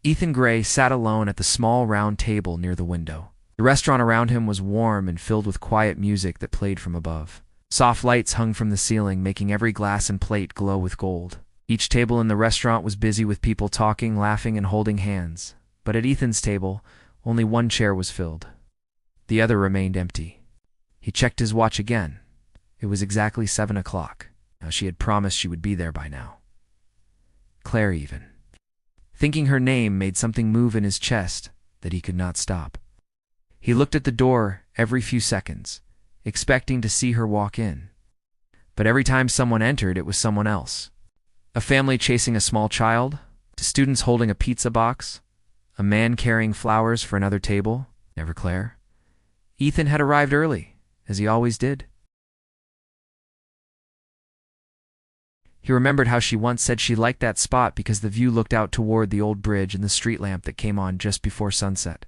Ethan Gray sat alone at the small round table near the window. The restaurant around him was warm and filled with quiet music that played from above. Soft lights hung from the ceiling, making every glass and plate glow with gold. Each table in the restaurant was busy with people talking, laughing, and holding hands. But at Ethan's table, only one chair was filled. The other remained empty. He checked his watch again. It was exactly 7 o'clock. Now she had promised she would be there by now. Claire even. Thinking her name made something move in his chest that he could not stop. He looked at the door every few seconds, expecting to see her walk in. But every time someone entered, it was someone else. A family chasing a small child, to students holding a pizza box, a man carrying flowers for another table, never Claire. Ethan had arrived early, as he always did. He remembered how she once said she liked that spot because the view looked out toward the old bridge and the street lamp that came on just before sunset.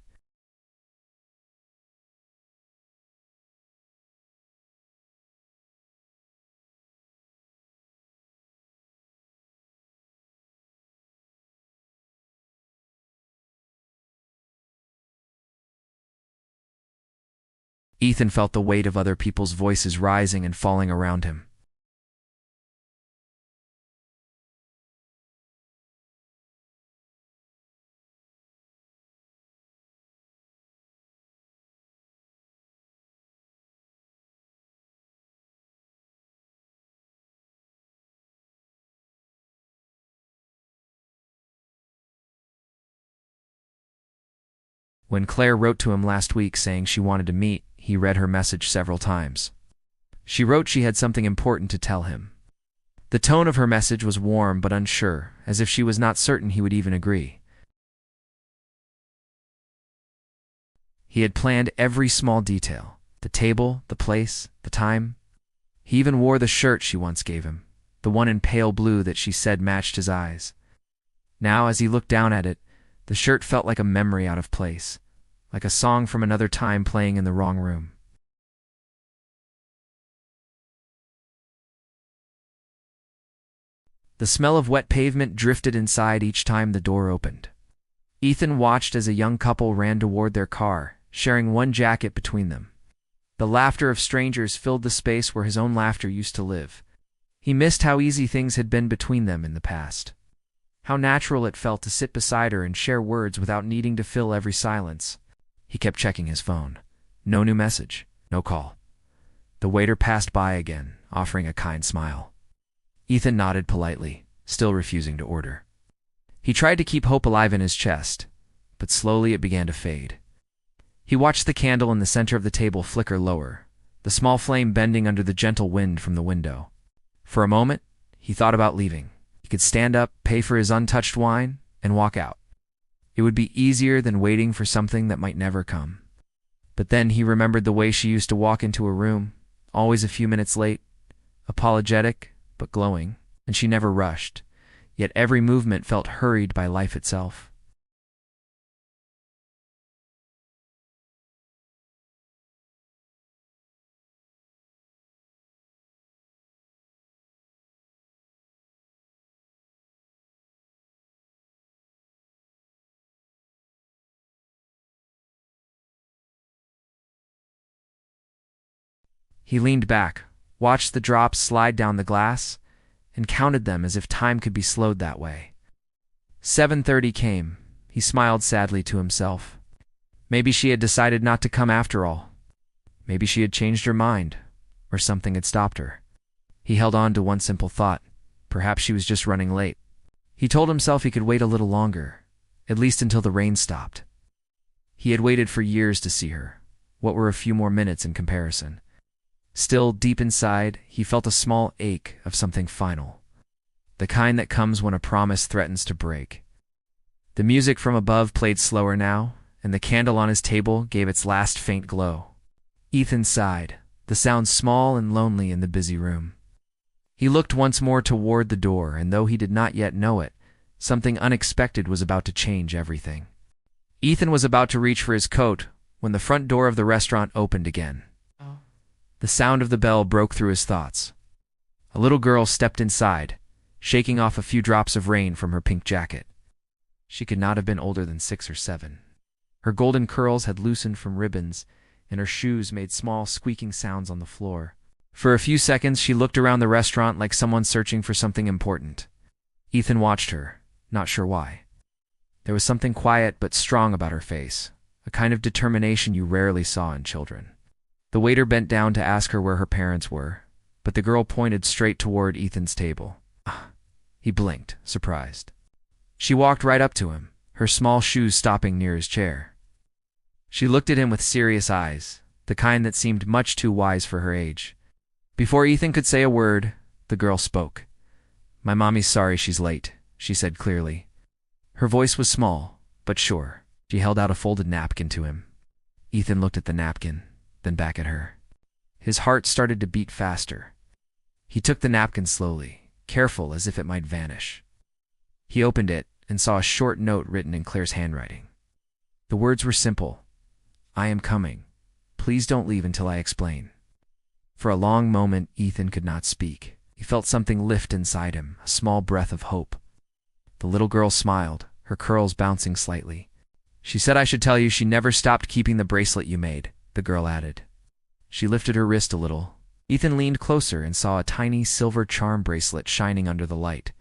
Ethan felt the weight of other people's voices rising and falling around him. When Claire wrote to him last week saying she wanted to meet, he read her message several times. She wrote she had something important to tell him. The tone of her message was warm but unsure, as if she was not certain he would even agree. He had planned every small detail: the table, the place, the time. He even wore the shirt she once gave him, the one in pale blue that she said matched his eyes. Now, as he looked down at it, the shirt felt like a memory out of place, like a song from another time playing in the wrong room. The smell of wet pavement drifted inside each time the door opened. Ethan watched as a young couple ran toward their car, sharing one jacket between them. The laughter of strangers filled the space where his own laughter used to live. He missed how easy things had been between them in the past. How natural it felt to sit beside her and share words without needing to fill every silence. He kept checking his phone. No new message, no call. The waiter passed by again, offering a kind smile. Ethan nodded politely, still refusing to order. He tried to keep hope alive in his chest, but slowly it began to fade. He watched the candle in the center of the table flicker lower, the small flame bending under the gentle wind from the window. For a moment, he thought about leaving. He could stand up, pay for his untouched wine, and walk out. It would be easier than waiting for something that might never come. But then he remembered the way she used to walk into a room, always a few minutes late, apologetic but glowing, and she never rushed, yet every movement felt hurried by life itself. He leaned back, watched the drops slide down the glass, and counted them as if time could be slowed that way. 7:30 came. He smiled sadly to himself. Maybe she had decided not to come after all. Maybe she had changed her mind, or something had stopped her. He held on to one simple thought. Perhaps she was just running late. He told himself he could wait a little longer, at least until the rain stopped. He had waited for years to see her. What were a few more minutes in comparison? Still, deep inside, he felt a small ache of something final, the kind that comes when a promise threatens to break. The music from above played slower now, and the candle on his table gave its last faint glow. Ethan sighed, the sound small and lonely in the busy room. He looked once more toward the door, and though he did not yet know it, something unexpected was about to change everything. Ethan was about to reach for his coat when the front door of the restaurant opened again. The sound of the bell broke through his thoughts. A little girl stepped inside, shaking off a few drops of rain from her pink jacket. She could not have been older than 6 or 7. Her golden curls had loosened from ribbons, and her shoes made small squeaking sounds on the floor. For a few seconds, she looked around the restaurant like someone searching for something important. Ethan watched her, not sure why. There was something quiet but strong about her face, a kind of determination you rarely saw in children. The waiter bent down to ask her where her parents were, but the girl pointed straight toward Ethan's table. He blinked, surprised. She walked right up to him, her small shoes stopping near his chair. She looked at him with serious eyes, the kind that seemed much too wise for her age. Before Ethan could say a word, the girl spoke. "My mommy's sorry she's late," she said clearly. Her voice was small, but sure. She held out a folded napkin to him. Ethan looked at the napkin, then back at her. His heart started to beat faster. He took the napkin slowly, careful as if it might vanish. He opened it and saw a short note written in Claire's handwriting. The words were simple. "I am coming. Please don't leave until I explain." For a long moment, Ethan could not speak. He felt something lift inside him, a small breath of hope. The little girl smiled, her curls bouncing slightly. "She said I should tell you she never stopped keeping the bracelet you made," the girl added. She lifted her wrist a little. Ethan leaned closer and saw a tiny silver charm bracelet shining under the light.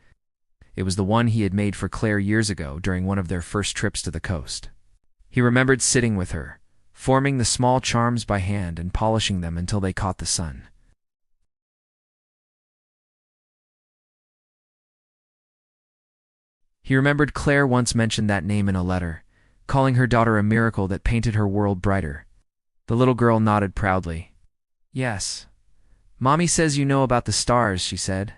It was the one he had made for Claire years ago during one of their first trips to the coast. He remembered sitting with her, forming the small charms by hand and polishing them until they caught the sun. He remembered Claire once mentioned that name in a letter, calling her daughter a miracle that painted her world brighter. The little girl nodded proudly. "Yes. Mommy says you know about the stars," she said.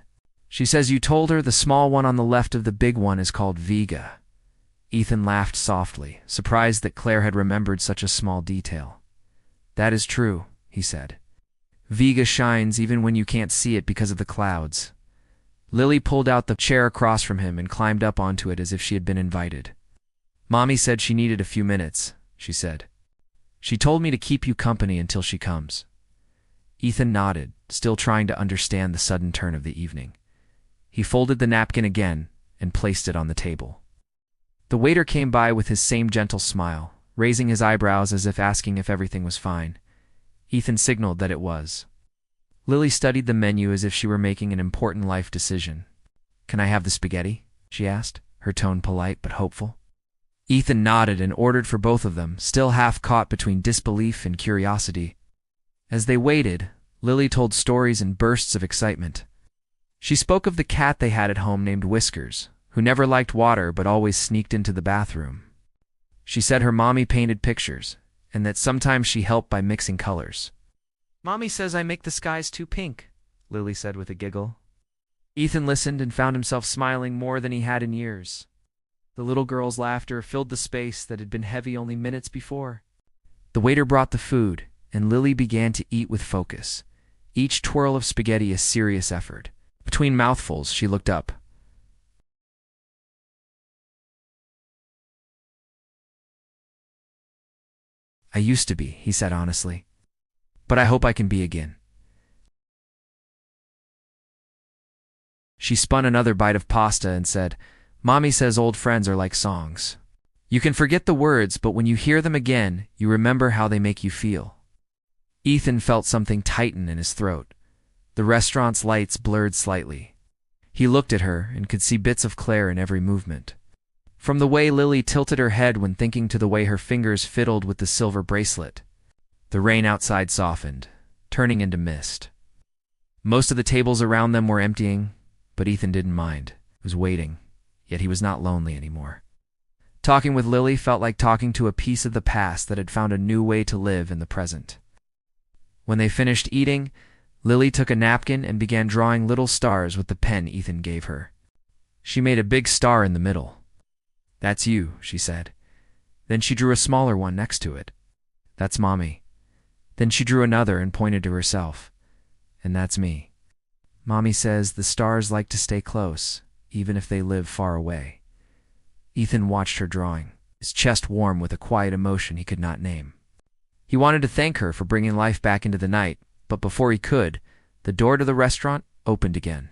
"She says you told her the small one on the left of the big one is called Vega." Ethan laughed softly, surprised that Claire had remembered such a small detail. "That is true," he said. "Vega shines even when you can't see it because of the clouds." Lily pulled out the chair across from him and climbed up onto it as if she had been invited. "Mommy said she needed a few minutes," she said. "She told me to keep you company until she comes." Ethan nodded, still trying to understand the sudden turn of the evening. He folded the napkin again and placed it on the table. The waiter came by with his same gentle smile, raising his eyebrows as if asking if everything was fine. Ethan signaled that it was. Lily studied the menu as if she were making an important life decision. "Can I have the spaghetti?" she asked, her tone polite but hopeful. Ethan nodded and ordered for both of them, still half caught between disbelief and curiosity. As they waited, Lily told stories in bursts of excitement. She spoke of the cat they had at home named Whiskers, who never liked water but always sneaked into the bathroom. She said her mommy painted pictures, and that sometimes she helped by mixing colors. "Mommy says I make the skies too pink," Lily said with a giggle. Ethan listened and found himself smiling more than he had in years. The little girl's laughter filled the space that had been heavy only minutes before. The waiter brought the food, and Lily began to eat with focus, each twirl of spaghetti a serious effort. Between mouthfuls, she looked up. "I used to be," he said honestly. "But I hope I can be again." She spun another bite of pasta and said, "Mommy says old friends are like songs. You can forget the words, but when you hear them again, you remember how they make you feel." Ethan felt something tighten in his throat. The restaurant's lights blurred slightly. He looked at her and could see bits of Claire in every movement. From the way Lily tilted her head when thinking to the way her fingers fiddled with the silver bracelet. The rain outside softened, turning into mist. Most of the tables around them were emptying, but Ethan didn't mind. He was waiting, yet he was not lonely anymore. Talking with Lily felt like talking to a piece of the past that had found a new way to live in the present. When they finished eating, Lily took a napkin and began drawing little stars with the pen Ethan gave her. She made a big star in the middle. "That's you," she said. Then she drew a smaller one next to it. "That's Mommy." Then she drew another and pointed to herself. "And that's me. Mommy says the stars like to stay close, even if they live far away." Ethan watched her drawing, his chest warm with a quiet emotion he could not name. He wanted to thank her for bringing life back into the night, but before he could, the door to the restaurant opened again.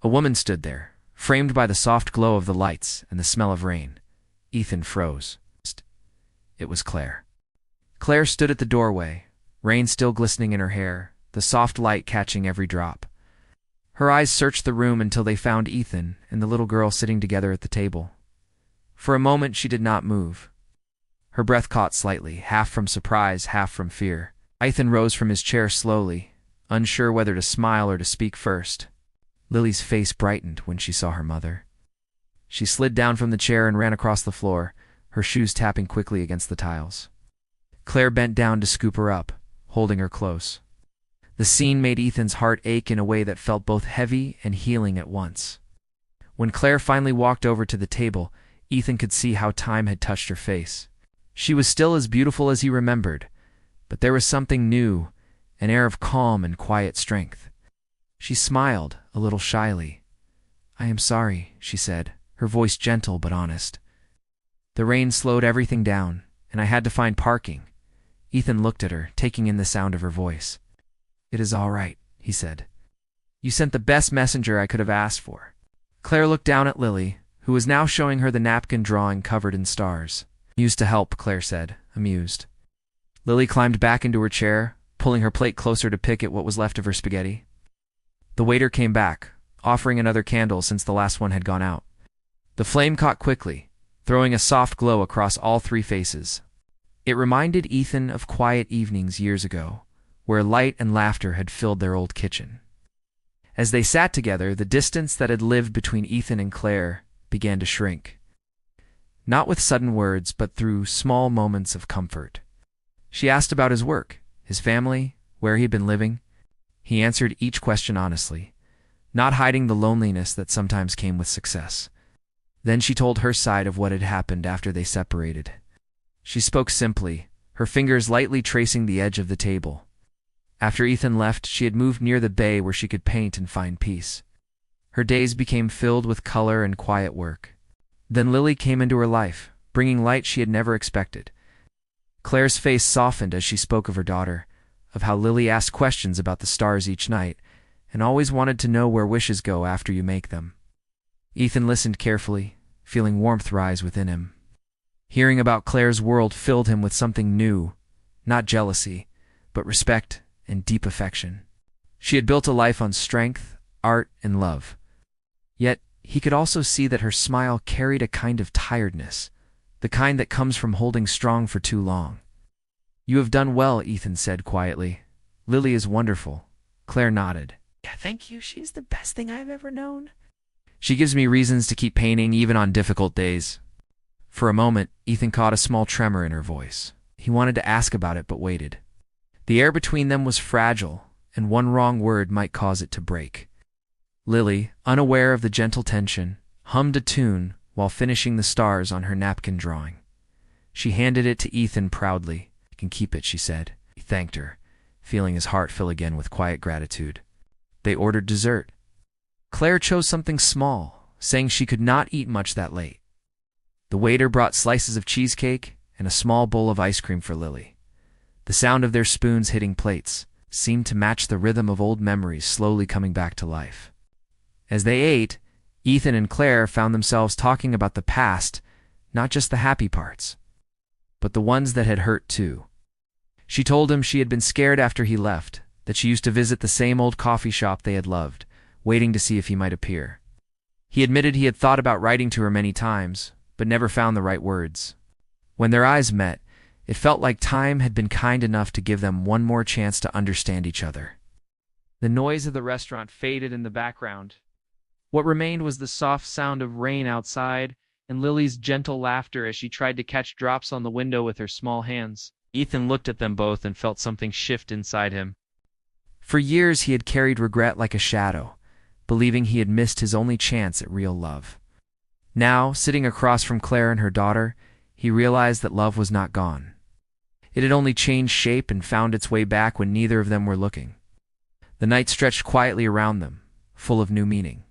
A woman stood there, Framed by the soft glow of the lights and the smell of rain, Ethan froze. It was Claire. Claire stood at the doorway, rain still glistening in her hair, the soft light catching every drop. Her eyes searched the room until they found Ethan and the little girl sitting together at the table. For a moment she did not move. Her breath caught slightly, half from surprise, half from fear. Ethan rose from his chair slowly, unsure whether to smile or to speak first. Lily's face brightened when she saw her mother. She slid down from the chair and ran across the floor, her shoes tapping quickly against the tiles. Claire bent down to scoop her up, holding her close. The scene made Ethan's heart ache in a way that felt both heavy and healing at once. When Claire finally walked over to the table, Ethan could see how time had touched her face. She was still as beautiful as he remembered, but there was something new, an air of calm and quiet strength. She smiled, a little shyly. "I am sorry," she said, her voice gentle but honest. "The rain slowed everything down, and I had to find parking." Ethan looked at her, taking in the sound of her voice. "It is all right," he said. "You sent the best messenger I could have asked for." Claire looked down at Lily, who was now showing her the napkin drawing covered in stars. "Used to help," Claire said, amused. Lily climbed back into her chair, pulling her plate closer to pick at what was left of her spaghetti. The waiter came back, offering another candle since the last one had gone out. The flame caught quickly, throwing a soft glow across all three faces. It reminded Ethan of quiet evenings years ago, where light and laughter had filled their old kitchen. As they sat together, the distance that had lived between Ethan and Claire began to shrink. Not with sudden words, but through small moments of comfort. She asked about his work, his family, where he had been living. He answered each question honestly, not hiding the loneliness that sometimes came with success. Then she told her side of what had happened after they separated. She spoke simply, her fingers lightly tracing the edge of the table. After Ethan left, she had moved near the bay where she could paint and find peace. Her days became filled with color and quiet work. Then Lily came into her life, bringing light she had never expected. Claire's face softened as she spoke of her daughter, of how Lily asked questions about the stars each night, and always wanted to know where wishes go after you make them. Ethan listened carefully, feeling warmth rise within him. Hearing about Claire's world filled him with something new, not jealousy, but respect and deep affection. She had built a life on strength, art, and love. Yet, he could also see that her smile carried a kind of tiredness, the kind that comes from holding strong for too long. "You have done well," Ethan said quietly. "Lily is wonderful." Claire nodded. "Yeah, thank you. She's the best thing I've ever known. She gives me reasons to keep painting even on difficult days." For a moment, Ethan caught a small tremor in her voice. He wanted to ask about it, but waited. The air between them was fragile, and one wrong word might cause it to break. Lily, unaware of the gentle tension, hummed a tune while finishing the stars on her napkin drawing. She handed it to Ethan proudly. "You can keep it," she said. He thanked her, feeling his heart fill again with quiet gratitude. They ordered dessert. Claire chose something small, saying she could not eat much that late. The waiter brought slices of cheesecake and a small bowl of ice cream for Lily. The sound of their spoons hitting plates seemed to match the rhythm of old memories slowly coming back to life. As they ate, Ethan and Claire found themselves talking about the past, not just the happy parts, but the ones that had hurt too. She told him she had been scared after he left, that she used to visit the same old coffee shop they had loved, waiting to see if he might appear. He admitted he had thought about writing to her many times, but never found the right words. When their eyes met, it felt like time had been kind enough to give them one more chance to understand each other. The noise of the restaurant faded in the background. What remained was the soft sound of rain outside and Lily's gentle laughter as she tried to catch drops on the window with her small hands. Ethan looked at them both and felt something shift inside him. For years he had carried regret like a shadow, believing he had missed his only chance at real love. Now, sitting across from Claire and her daughter, he realized that love was not gone. It had only changed shape and found its way back when neither of them were looking. The night stretched quietly around them, full of new meaning.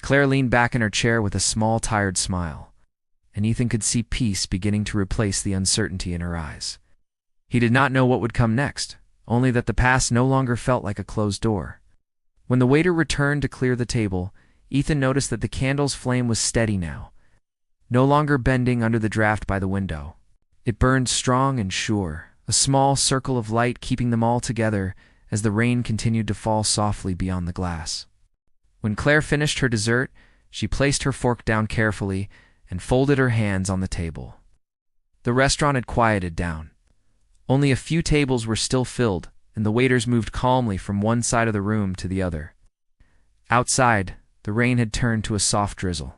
Claire leaned back in her chair with a small, tired smile, and Ethan could see peace beginning to replace the uncertainty in her eyes. He did not know what would come next, only that the past no longer felt like a closed door. When the waiter returned to clear the table, Ethan noticed that the candle's flame was steady now, no longer bending under the draft by the window. It burned strong and sure, a small circle of light keeping them all together as the rain continued to fall softly beyond the glass. When Claire finished her dessert, she placed her fork down carefully and folded her hands on the table. The restaurant had quieted down. Only a few tables were still filled, and the waiters moved calmly from one side of the room to the other. Outside, the rain had turned to a soft drizzle.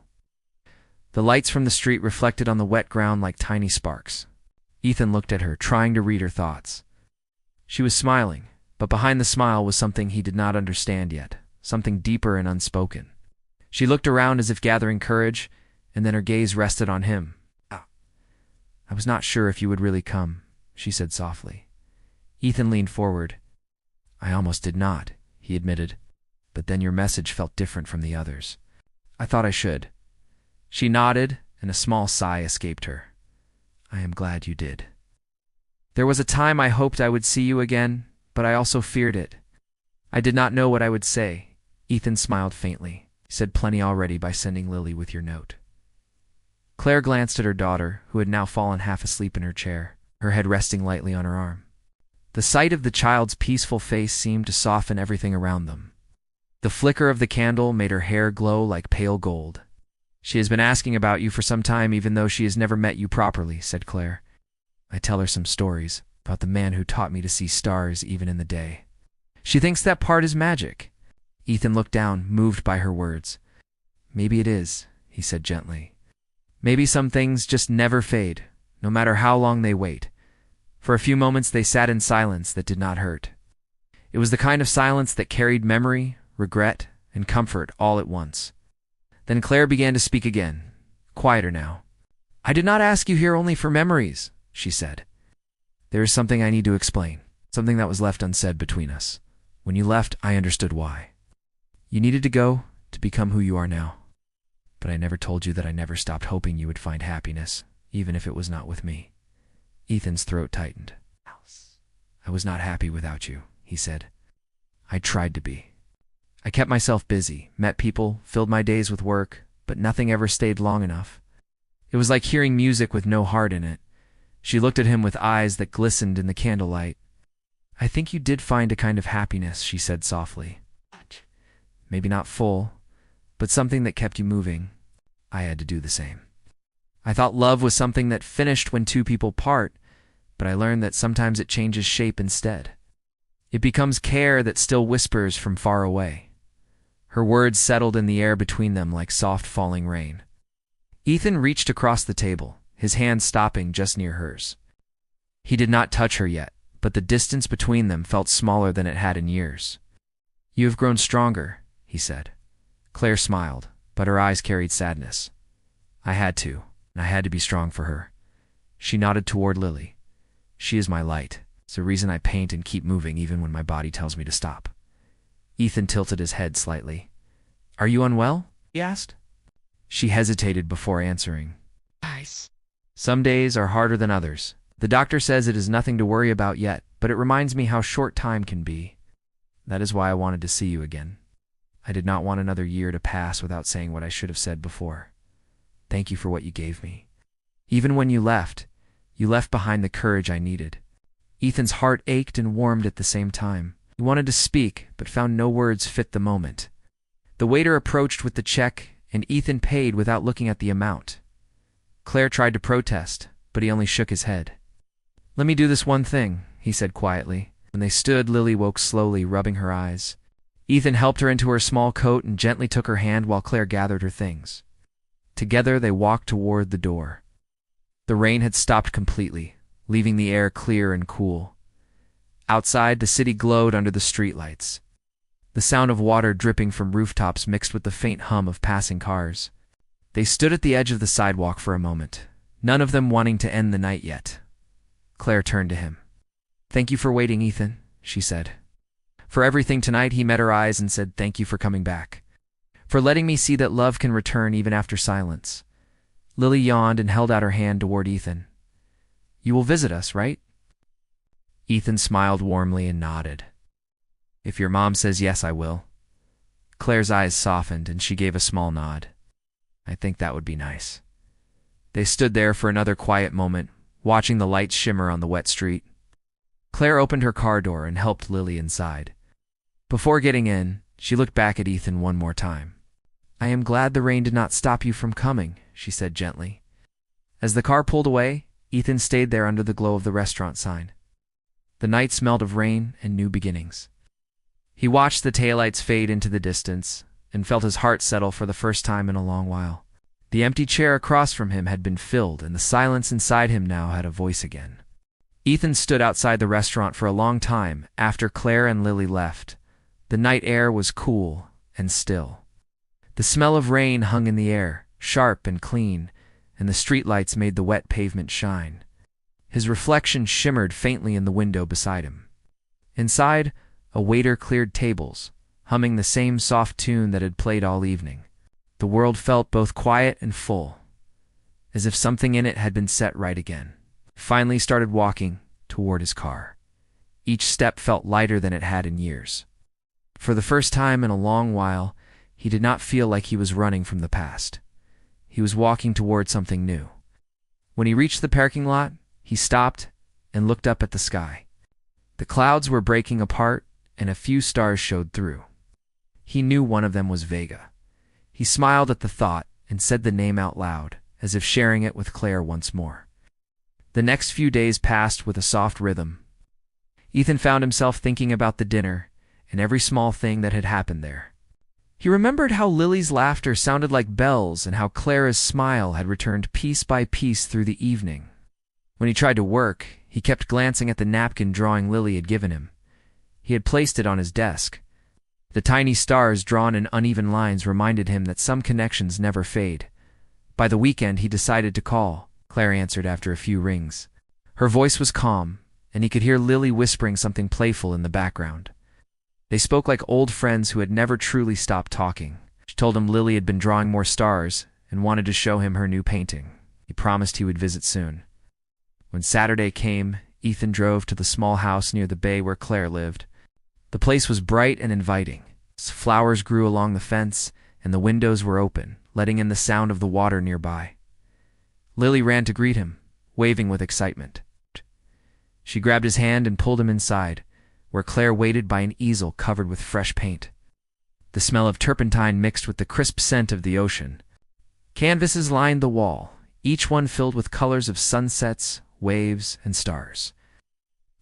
The lights from the street reflected on the wet ground like tiny sparks. Ethan looked at her, trying to read her thoughts. She was smiling, but behind the smile was something he did not understand yet, something deeper and unspoken. She looked around as if gathering courage, and then her gaze rested on him. "I was not sure if you would really come," she said softly. Ethan leaned forward. "I almost did not," he admitted, "but then your message felt different from the others. I thought I should." She nodded, and a small sigh escaped her. "I am glad you did. There was a time I hoped I would see you again, but I also feared it. I did not know what I would say." Ethan smiled faintly. "He said plenty already by sending Lily with your note." Claire glanced at her daughter, who had now fallen half asleep in her chair, her head resting lightly on her arm. The sight of the child's peaceful face seemed to soften everything around them. The flicker of the candle made her hair glow like pale gold. "She has been asking about you for some time even though she has never met you properly," said Claire. "I tell her some stories about the man who taught me to see stars even in the day. She thinks that part is magic." Ethan looked down, moved by her words. "Maybe it is," he said gently. "Maybe some things just never fade, no matter how long they wait." For a few moments they sat in silence that did not hurt. It was the kind of silence that carried memory, regret, and comfort all at once. Then Claire began to speak again, quieter now. "I did not ask you here only for memories," she said. "There is something I need to explain, something that was left unsaid between us. When you left, I understood why. You needed to go to become who you are now. But I never told you that I never stopped hoping you would find happiness, even if it was not with me." Ethan's throat tightened. "I was not happy without you," he said. "I tried to be. I kept myself busy, met people, filled my days with work, but nothing ever stayed long enough. It was like hearing music with no heart in it." She looked at him with eyes that glistened in the candlelight. "I think you did find a kind of happiness," she said softly. "Maybe not full, but something that kept you moving. I had to do the same. I thought love was something that finished when two people part, but I learned that sometimes it changes shape instead. It becomes care that still whispers from far away." Her words settled in the air between them like soft falling rain. Ethan reached across the table, his hand stopping just near hers. He did not touch her yet, but the distance between them felt smaller than it had in years. "You have grown stronger," he said. Claire smiled, but her eyes carried sadness. "I had to, and I had to be strong for her." She nodded toward Lily. "She is my light. It's the reason I paint and keep moving even when my body tells me to stop." Ethan tilted his head slightly. "Are you unwell?" he asked. She hesitated before answering. "Some days are harder than others. The doctor says it is nothing to worry about yet, but it reminds me how short time can be. That is why I wanted to see you again. I did not want another year to pass without saying what I should have said before. Thank you for what you gave me. Even when you left behind the courage I needed." Ethan's heart ached and warmed at the same time. He wanted to speak, but found no words fit the moment. The waiter approached with the check, and Ethan paid without looking at the amount. Claire tried to protest, but he only shook his head. "Let me do this one thing," he said quietly. When they stood, Lily woke slowly, rubbing her eyes. Ethan helped her into her small coat and gently took her hand while Claire gathered her things. Together they walked toward the door. The rain had stopped completely, leaving the air clear and cool. Outside, the city glowed under the streetlights. The sound of water dripping from rooftops mixed with the faint hum of passing cars. They stood at the edge of the sidewalk for a moment, none of them wanting to end the night yet. Claire turned to him. "Thank you for waiting, Ethan," she said. For everything tonight, he met her eyes and said, "Thank you for coming back. For letting me see that love can return even after silence." Lily yawned and held out her hand toward Ethan. "You will visit us, right?" Ethan smiled warmly and nodded. "If your mom says yes, I will." Claire's eyes softened, and she gave a small nod. I think that would be nice. They stood there for another quiet moment, watching the lights shimmer on the wet street. Claire opened her car door and helped Lily inside. Before getting in, she looked back at Ethan one more time. I am glad the rain did not stop you from coming, she said gently. As the car pulled away, Ethan stayed there under the glow of the restaurant sign. The night smelled of rain and new beginnings. He watched the taillights fade into the distance and felt his heart settle for the first time in a long while. The empty chair across from him had been filled, and the silence inside him now had a voice again. Ethan stood outside the restaurant for a long time after Claire and Lily left. The night air was cool and still. The smell of rain hung in the air, sharp and clean, and the streetlights made the wet pavement shine. His reflection shimmered faintly in the window beside him. Inside, a waiter cleared tables, humming the same soft tune that had played all evening. The world felt both quiet and full, as if something in it had been set right again. Finally started walking toward his car. Each step felt lighter than it had in years. For the first time in a long while, he did not feel like he was running from the past. He was walking toward something new. When he reached the parking lot, he stopped and looked up at the sky. The clouds were breaking apart, and a few stars showed through. He knew one of them was Vega. He smiled at the thought and said the name out loud, as if sharing it with Claire once more. The next few days passed with a soft rhythm. Ethan found himself thinking about the dinner and every small thing that had happened there. He remembered how Lily's laughter sounded like bells and how Clara's smile had returned piece by piece through the evening. When he tried to work, he kept glancing at the napkin drawing Lily had given him. He had placed it on his desk. The tiny stars drawn in uneven lines reminded him that some connections never fade. By the weekend, he decided to call. Claire answered after a few rings. Her voice was calm, and he could hear Lily whispering something playful in the background. They spoke like old friends who had never truly stopped talking. She told him Lily had been drawing more stars and wanted to show him her new painting. He promised he would visit soon. When Saturday came, Ethan drove to the small house near the bay where Claire lived. The place was bright and inviting. Flowers grew along the fence, and the windows were open, letting in the sound of the water nearby. Lily ran to greet him, waving with excitement. She grabbed his hand and pulled him inside, where Claire waited by an easel covered with fresh paint. The smell of turpentine mixed with the crisp scent of the ocean. Canvases lined the wall, each one filled with colors of sunsets, waves, and stars.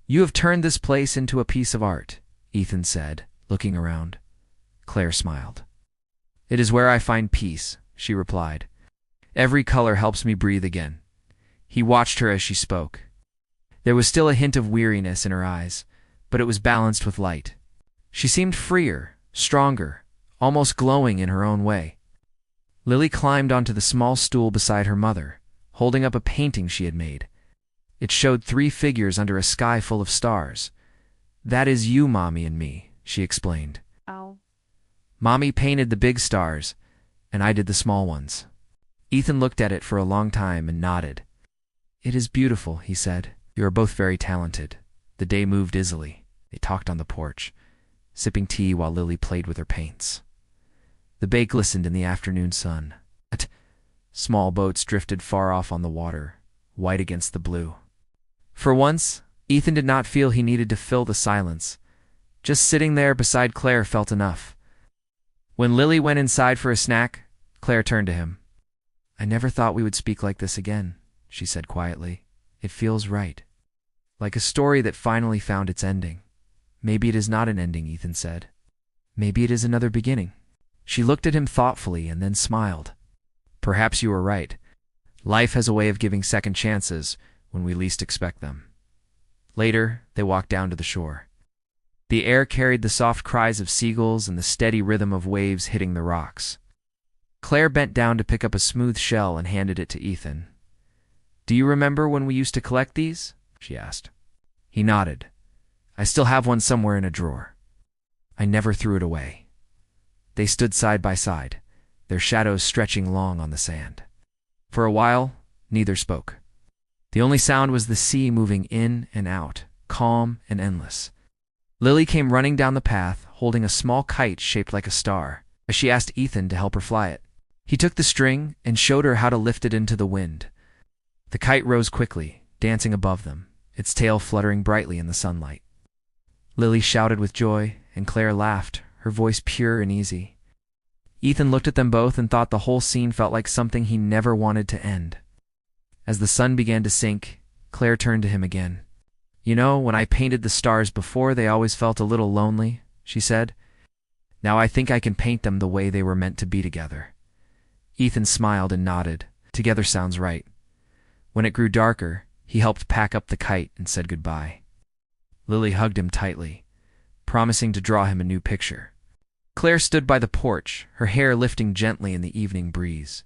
You have turned this place into a piece of art, Ethan said, looking around. Claire smiled. It is where I find peace, she replied. Every color helps me breathe again. He watched her as she spoke. There was still a hint of weariness in her eyes, but it was balanced with light. She seemed freer, stronger, almost glowing in her own way. Lily climbed onto the small stool beside her mother, holding up a painting she had made. It showed 3 figures under a sky full of stars. That is you, Mommy, and me, she explained. Oh. Mommy painted the big stars, and I did the small ones. Ethan looked at it for a long time and nodded. It is beautiful, he said. You are both very talented. The day moved easily. They talked on the porch, sipping tea while Lily played with her paints. The bay glistened in the afternoon sun. Small boats drifted far off on the water, white against the blue. For once, Ethan did not feel he needed to fill the silence. Just sitting there beside Claire felt enough. When Lily went inside for a snack, Claire turned to him. I never thought we would speak like this again, she said quietly. It feels right. Like a story that finally found its ending. Maybe it is not an ending, Ethan said. Maybe it is another beginning. She looked at him thoughtfully and then smiled. Perhaps you were right. Life has a way of giving second chances when we least expect them. Later, they walked down to the shore. The air carried the soft cries of seagulls and the steady rhythm of waves hitting the rocks. Claire bent down to pick up a smooth shell and handed it to Ethan. Do you remember when we used to collect these? She asked. He nodded. I still have one somewhere in a drawer. I never threw it away. They stood side by side, their shadows stretching long on the sand. For a while, neither spoke. The only sound was the sea moving in and out, calm and endless. Lily came running down the path, holding a small kite shaped like a star. She asked Ethan to help her fly it. He took the string and showed her how to lift it into the wind. The kite rose quickly, dancing above them, its tail fluttering brightly in the sunlight. Lily shouted with joy, and Claire laughed, her voice pure and easy. Ethan looked at them both and thought the whole scene felt like something he never wanted to end. As the sun began to sink, Claire turned to him again. "You know, when I painted the stars before, they always felt a little lonely," she said. "Now I think I can paint them the way they were meant to be together." Ethan smiled and nodded. Together sounds right. When it grew darker, he helped pack up the kite and said goodbye. Lily hugged him tightly, promising to draw him a new picture. Claire stood by the porch, her hair lifting gently in the evening breeze.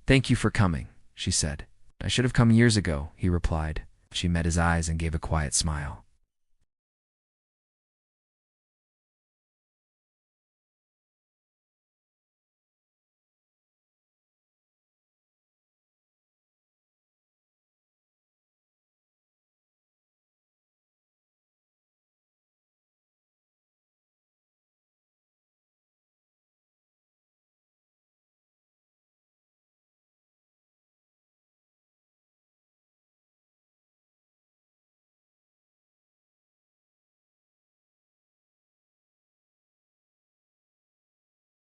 "Thank you for coming," she said. "I should have come years ago," he replied. She met his eyes and gave a quiet smile.